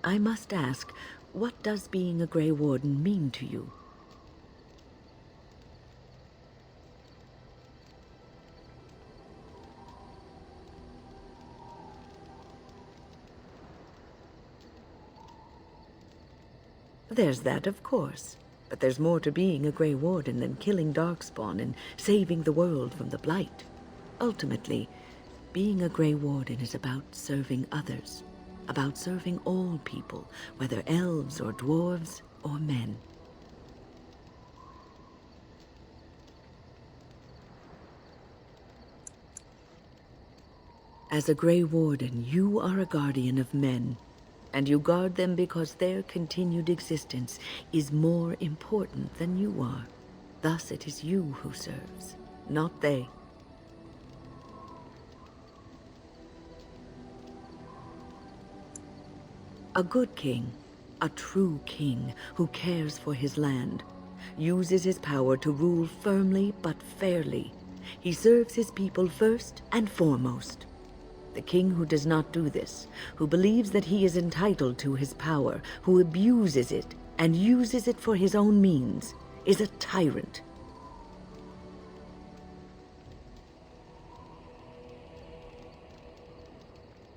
I must ask, what does being a Grey Warden mean to you? There's that, of course. But there's more to being a Grey Warden than killing Darkspawn and saving the world from the Blight. Ultimately, being a Grey Warden is about serving others, about serving all people, whether elves or dwarves or men. As a Grey Warden, you are a guardian of men, and you guard them because their continued existence is more important than you are. Thus it is you who serves, not they. A good king, a true king who cares for his land, uses his power to rule firmly but fairly. He serves his people first and foremost. The king who does not do this, who believes that he is entitled to his power, who abuses it and uses it for his own means, is a tyrant.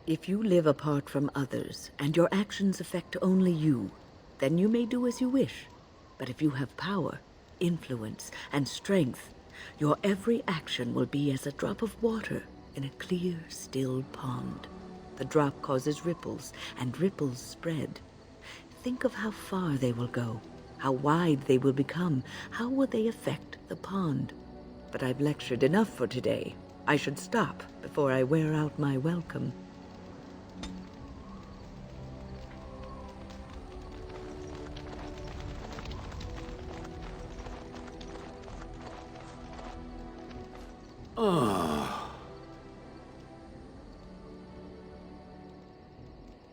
If you live apart from others, and your actions affect only you, then you may do as you wish. But if you have power, influence, and strength, your every action will be as a drop of water in a clear, still pond. The drop causes ripples, and ripples spread. Think of how far they will go, how wide they will become, how will they affect the pond. But I've lectured enough for today. I should stop before I wear out my welcome.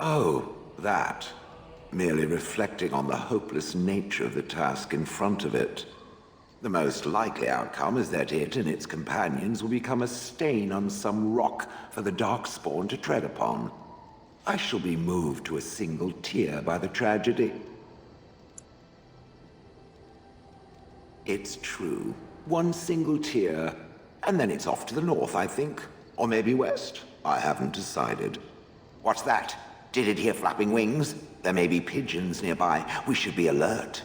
Oh, that. Merely reflecting on the hopeless nature of the task in front of it. The most likely outcome is that it and its companions will become a stain on some rock for the Darkspawn to tread upon. I shall be moved to a single tear by the tragedy. It's true. One single tear, and then it's off to the north, I think. Or maybe west. I haven't decided. What's that? Did it hear flapping wings? There may be pigeons nearby. We should be alert.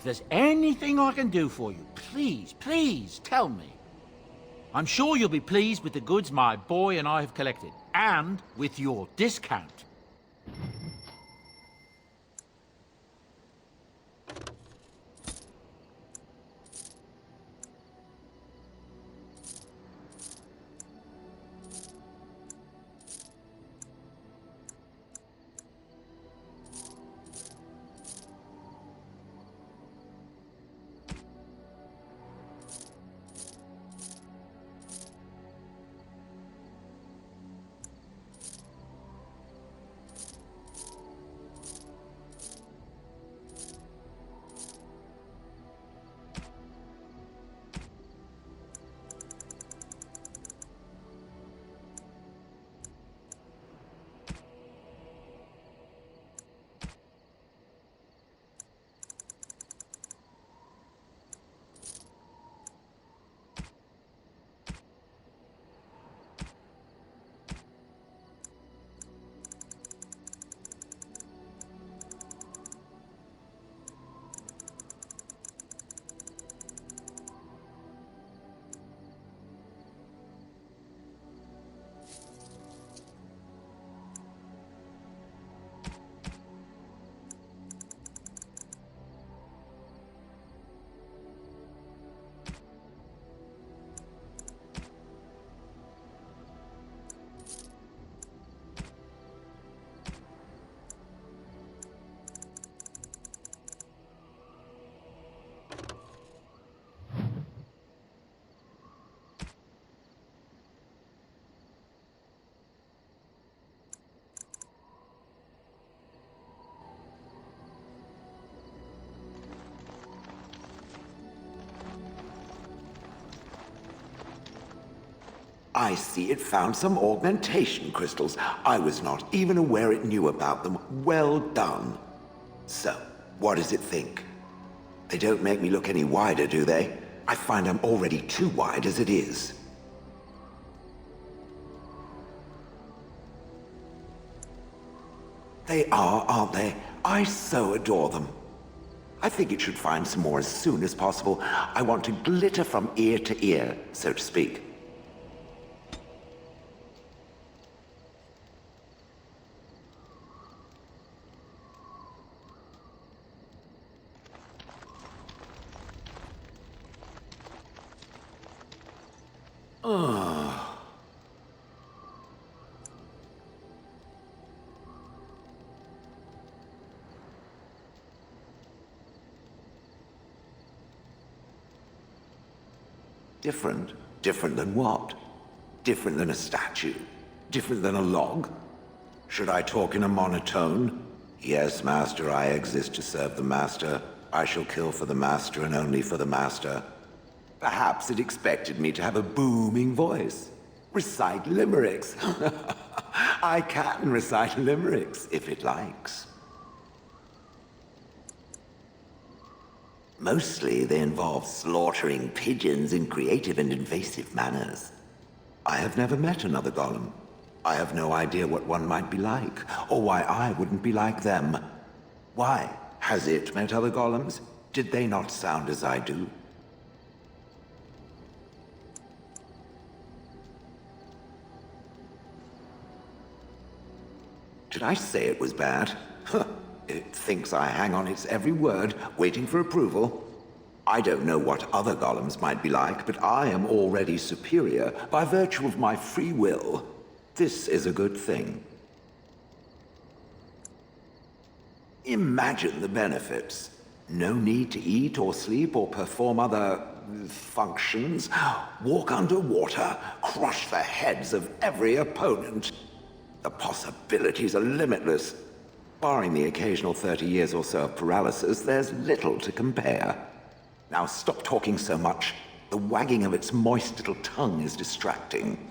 If there's anything I can do for you, please, please tell me. I'm sure you'll be pleased with the goods my boy and I have collected, and with your discount. I see it found some augmentation crystals. I was not even aware it knew about them. Well done. So, what does it think? They don't make me look any wider, do they? I find I'm already too wide as it is. They are, aren't they? I so adore them. I think it should find some more as soon as possible. I want to glitter from ear to ear, so to speak. Different? Different than what? Different than a statue? Different than a log? Should I talk in a monotone? Yes, Master, I exist to serve the Master. I shall kill for the Master and only for the Master. Perhaps it expected me to have a booming voice. Recite limericks. I can recite limericks, if it likes. Mostly they involve slaughtering pigeons in creative and invasive manners. I have never met another golem. I have no idea what one might be like, or why I wouldn't be like them. Why? Has it met other golems? Did they not sound as I do? Did I say it was bad? Huh. It thinks I hang on its every word, waiting for approval. I don't know what other golems might be like, but I am already superior by virtue of my free will. This is a good thing. Imagine the benefits. No need to eat or sleep or perform other functions. Walk underwater, crush the heads of every opponent. The possibilities are limitless. Barring the occasional 30 years or so of paralysis, there's little to compare. Now stop talking so much. The wagging of its moist little tongue is distracting.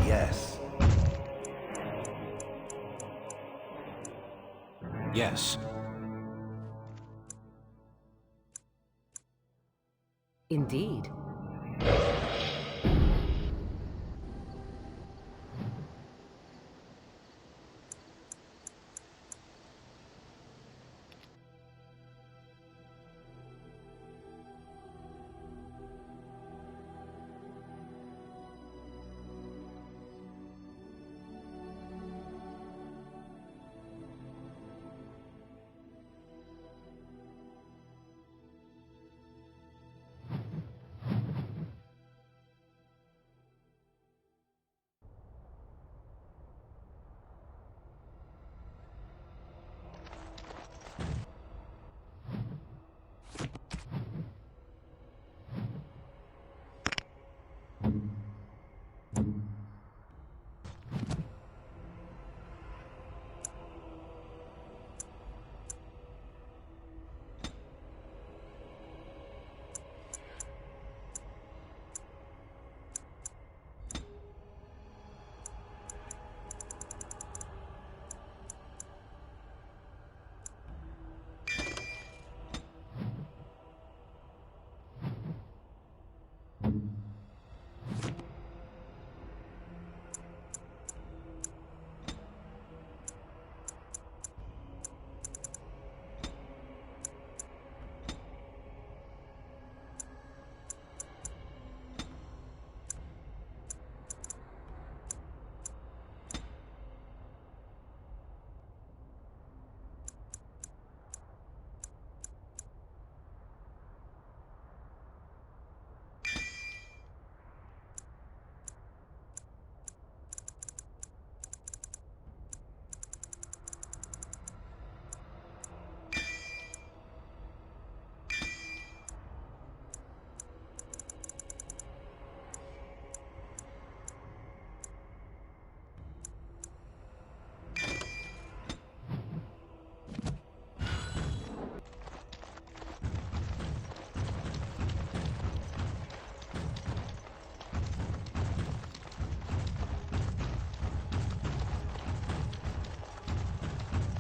Yes. Yes. Indeed.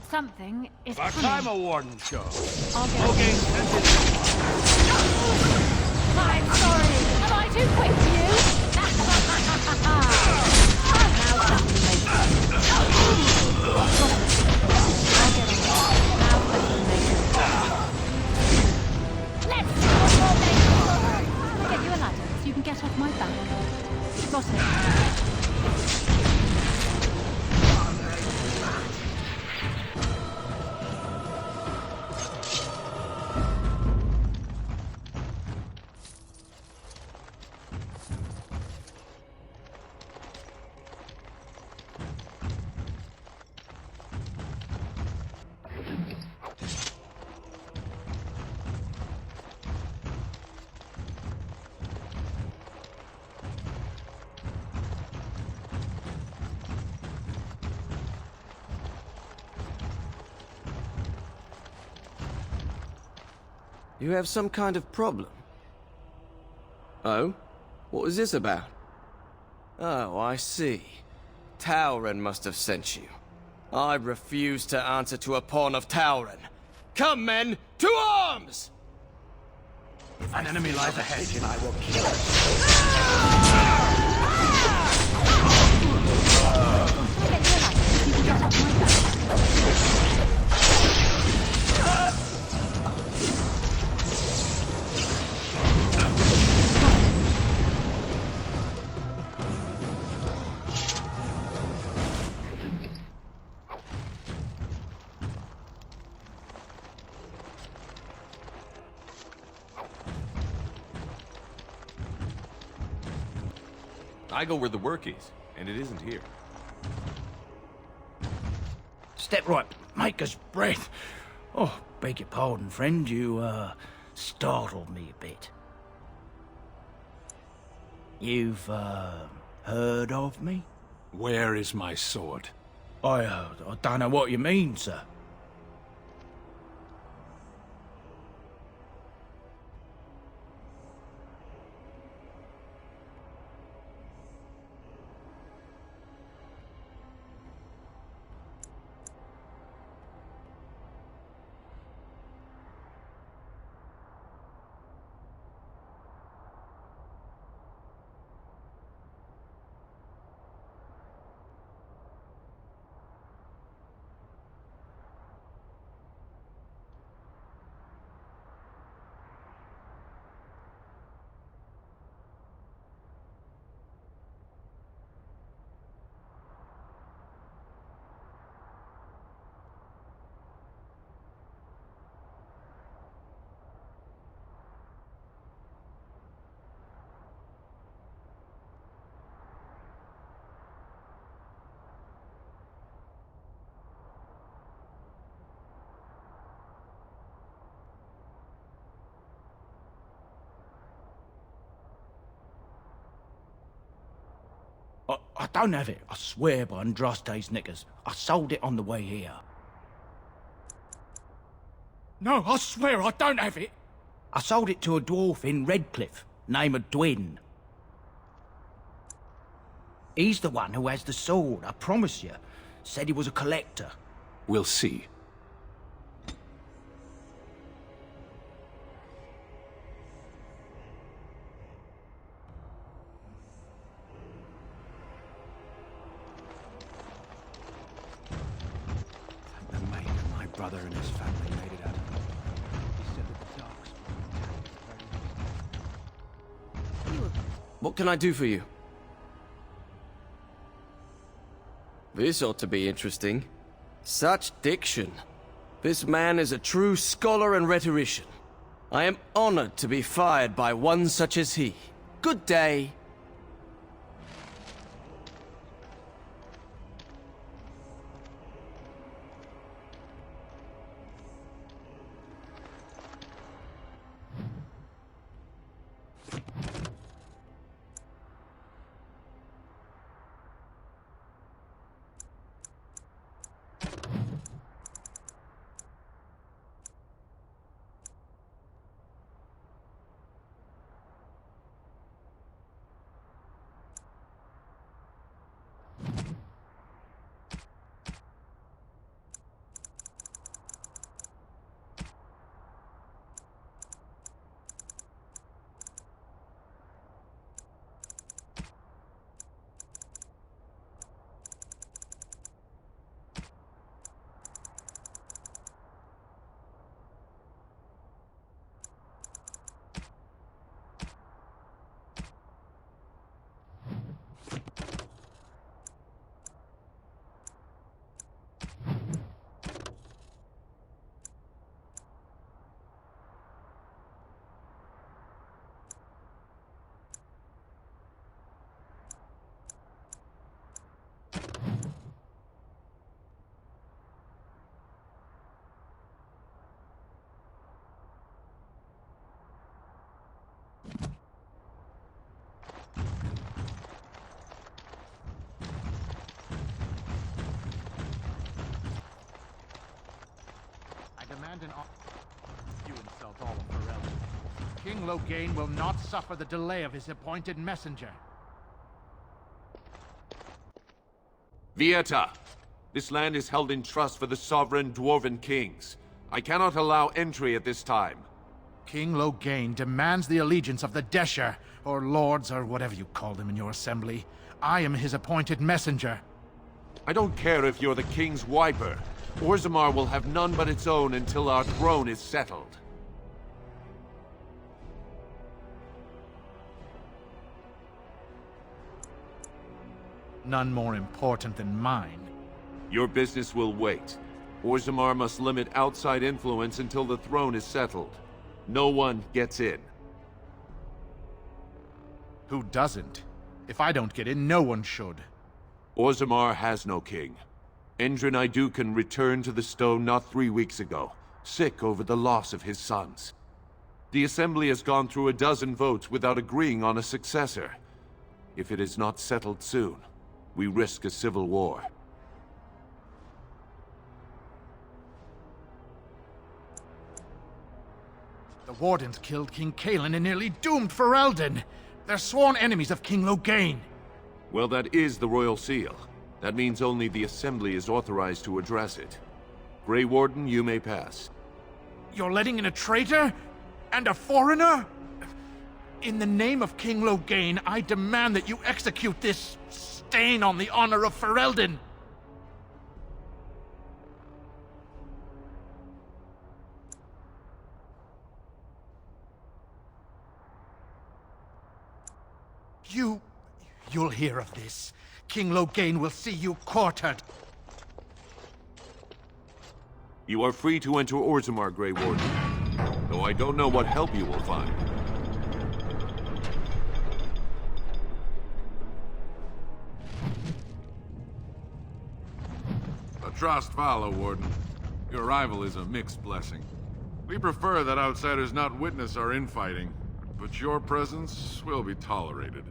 Something is Our coming. time a warden show. I'll get Okay, I'm sorry. Am I too quick for you? Now something makes sense. I'll get on it. Now something makes sense. Let's see what you're made of. I'll get you a ladder so you can get off my back. Got it. You have some kind of problem. Oh? What was this about? Oh, I see. Tauren must have sent you. I refuse to answer to a pawn of Tauren. Come, men, to arms! An enemy lies ahead. I will kill it. I'll get you a ladder so you can get off my back. I go where the work is, and it isn't here. Step right, maker's breath. Oh, beg your pardon, friend. You, startled me a bit. You've, heard of me? Where is my sword? I don't know what you mean, sir. I don't have it. I swear by Andraste's knickers. I sold it on the way here. No, I swear I don't have it. I sold it to a dwarf in Redcliffe, name of Dwin. He's the one who has the sword, I promise you. Said he was a collector. We'll see. The maker, my brother and his family made it out. He said that the dogs were What can I do for you? This ought to be interesting. Such diction. This man is a true scholar and rhetorician. I am honored to be fired by one such as he. Good day. You insult all of Ferelden. King Loghain will not suffer the delay of his appointed messenger. Vieta! This land is held in trust for the sovereign dwarven kings. I cannot allow entry at this time. King Loghain demands the allegiance of the Desher, or lords, or whatever you call them in your assembly. I am his appointed messenger. I don't care if you're the king's wiper. Orzammar will have none but its own until our throne is settled. None more important than mine. Your business will wait. Orzammar must limit outside influence until the throne is settled. No one gets in. Who doesn't? If I don't get in, no one should. Orzammar has no king. Endrin Iduken returned to the stone not 3 weeks ago, sick over the loss of his sons. The Assembly has gone through a dozen votes without agreeing on a successor. If it is not settled soon, we risk a civil war. The Wardens killed King Cailan and nearly doomed Ferelden. They're sworn enemies of King Loghain. Well, that is the Royal Seal. That means only the Assembly is authorized to address it. Grey Warden, you may pass. You're letting in a traitor? And a foreigner? In the name of King Loghain, I demand that you execute this stain on the honor of Ferelden. You'll hear of this. King Loghain will see you quartered. You are free to enter Orzammar, Grey Warden. Though I don't know what help you will find. Atrost follow, Warden. Your arrival is a mixed blessing. We prefer that outsiders not witness our infighting, but your presence will be tolerated.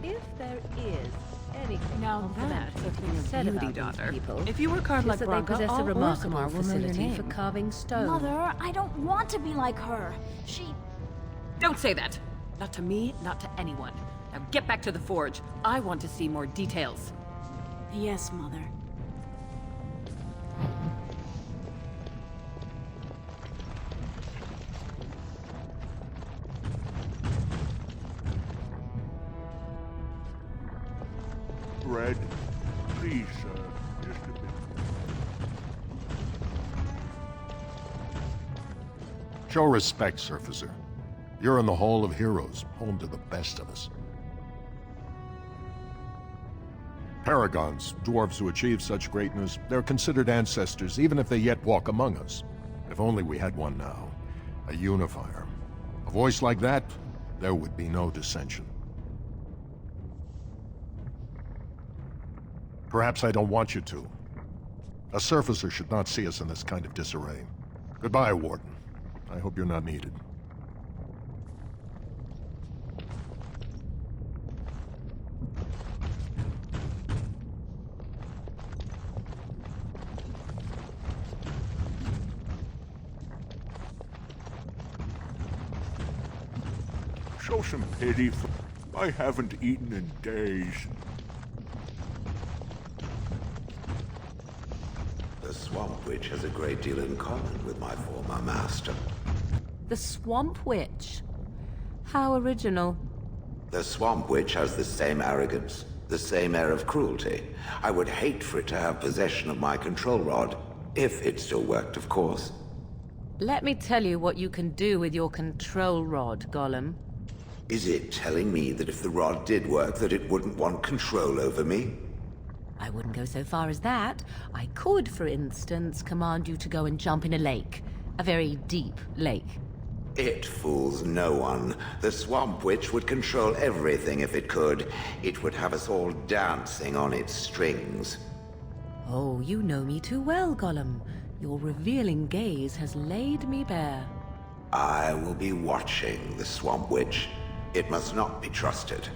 If there is anything Now complimentary that's to be said beauty, about daughter. these people, If you were carved it is like that they Branka, possess all a remarkable Orzammar will know your facility for name. carving stone. Mother, I don't want to be like her. She... Don't say that! Not to me, not to anyone. Now get back to the forge. I want to see more details. Yes, Mother. Bread? Please, sir. Just a bit. Show respect, Surfacer. You're in the Hall of Heroes, home to the best of us. Paragons, dwarves who achieve such greatness, they're considered ancestors even if they yet walk among us. If only we had one now. A unifier. A voice like that, there would be no dissension. Perhaps I don't want you to. A Surfacer should not see us in this kind of disarray. Goodbye, Warden. I hope you're not needed. Show some pity for... I haven't eaten in days. The Swamp Witch has a great deal in common with my former master. The Swamp Witch. How original. The Swamp Witch has the same arrogance, the same air of cruelty. I would hate for it to have possession of my control rod. If it still worked, of course. Let me tell you what you can do with your control rod, Gollum. Is it telling me that if the rod did work, that it wouldn't want control over me? I wouldn't go so far as that. I could, for instance, command you to go and jump in a lake. A very deep lake. It fools no one. The Swamp Witch would control everything if it could. It would have us all dancing on its strings. Oh, you know me too well, Gollum. Your revealing gaze has laid me bare. I will be watching the Swamp Witch. It must not be trusted.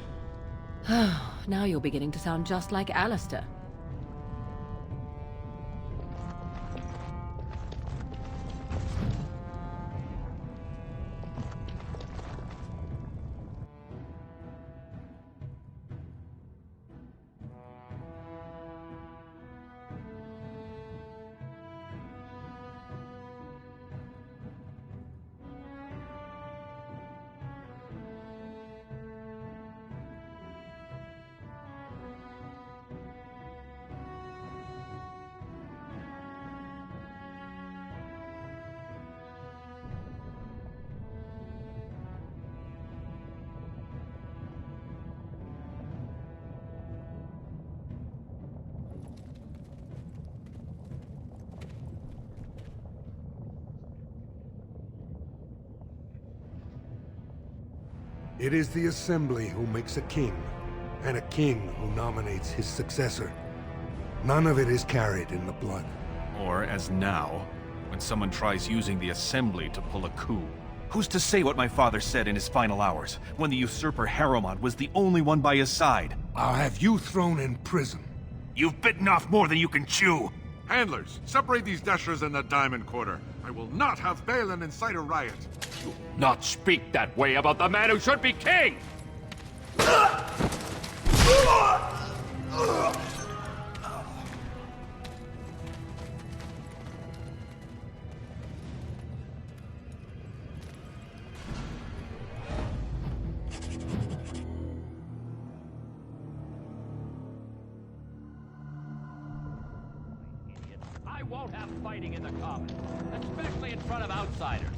Now you're beginning to sound just like Alistair. It is the Assembly who makes a king, and a king who nominates his successor. None of it is carried in the blood. Or, as now, when someone tries using the Assembly to pull a coup. Who's to say what my father said in his final hours, when the usurper Harrowmont was the only one by his side? I'll have you thrown in prison. You've bitten off more than you can chew! Handlers, separate these dashers in the Diamond Quarter. I will not have Balin incite a riot. Not speak that way about the man who should be king! I won't have fighting in the Commons, especially in front of outsiders.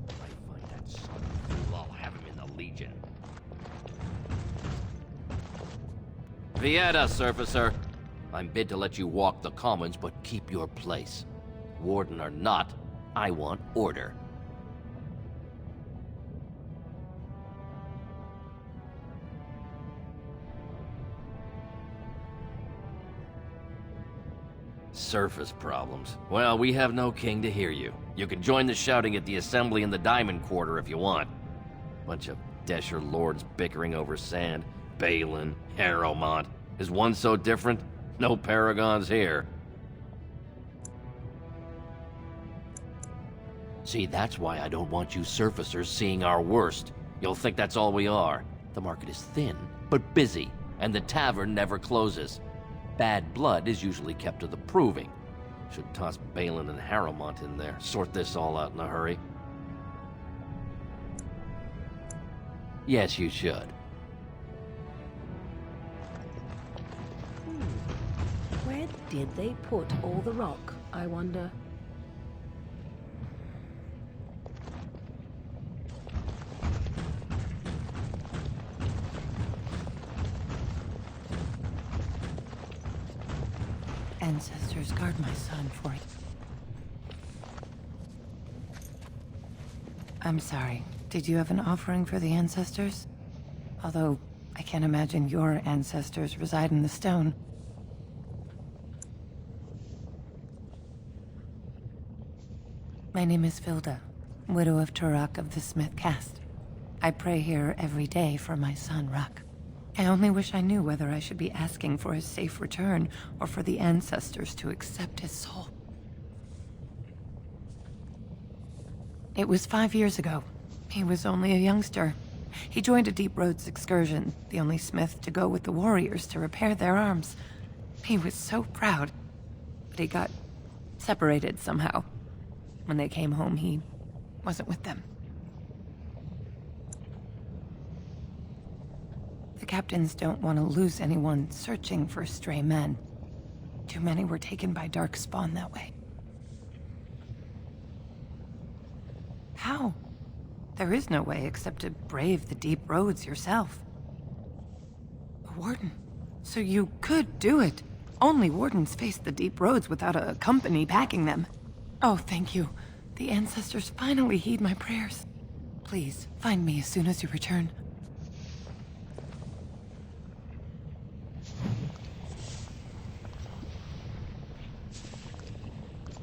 If I find that son of a fool, I'll have him in the Legion. Vieta, Surfacer. I'm bid to let you walk the Commons, but keep your place. Warden or not, I want order. Surface problems. Well, we have no king to hear you. You can join the shouting at the Assembly in the Diamond Quarter if you want. Bunch of Desher lords bickering over sand. Balin, Harrowmont. Is one so different? No paragons here. See, that's why I don't want you surfacers seeing our worst. You'll think that's all we are. The market is thin, but busy, and the tavern never closes. Bad blood is usually kept to the proving. Should toss Balin and Harrowmont in there, sort this all out in a hurry. Yes, you should. Where did they put all the rock, I wonder? Ancestors, guard my son for it. I'm sorry. Did you have an offering for the ancestors? Although, I can't imagine your ancestors reside in the stone. My name is Vilda, widow of Turok of the Smith caste. I pray here every day for my son, Ruck. I only wish I knew whether I should be asking for his safe return or for the ancestors to accept his soul. It was 5 years ago. He was only a youngster. He joined a Deep Roads excursion, the only smith to go with the warriors to repair their arms. He was so proud, but he got separated somehow. When they came home, he wasn't with them. The captains don't want to lose anyone searching for stray men. Too many were taken by Dark Spawn that way. How? There is no way except to brave the deep roads yourself. A warden. So you could do it. Only wardens face the deep roads without a company backing them. Oh, thank you. The ancestors finally heed my prayers. Please, find me as soon as you return.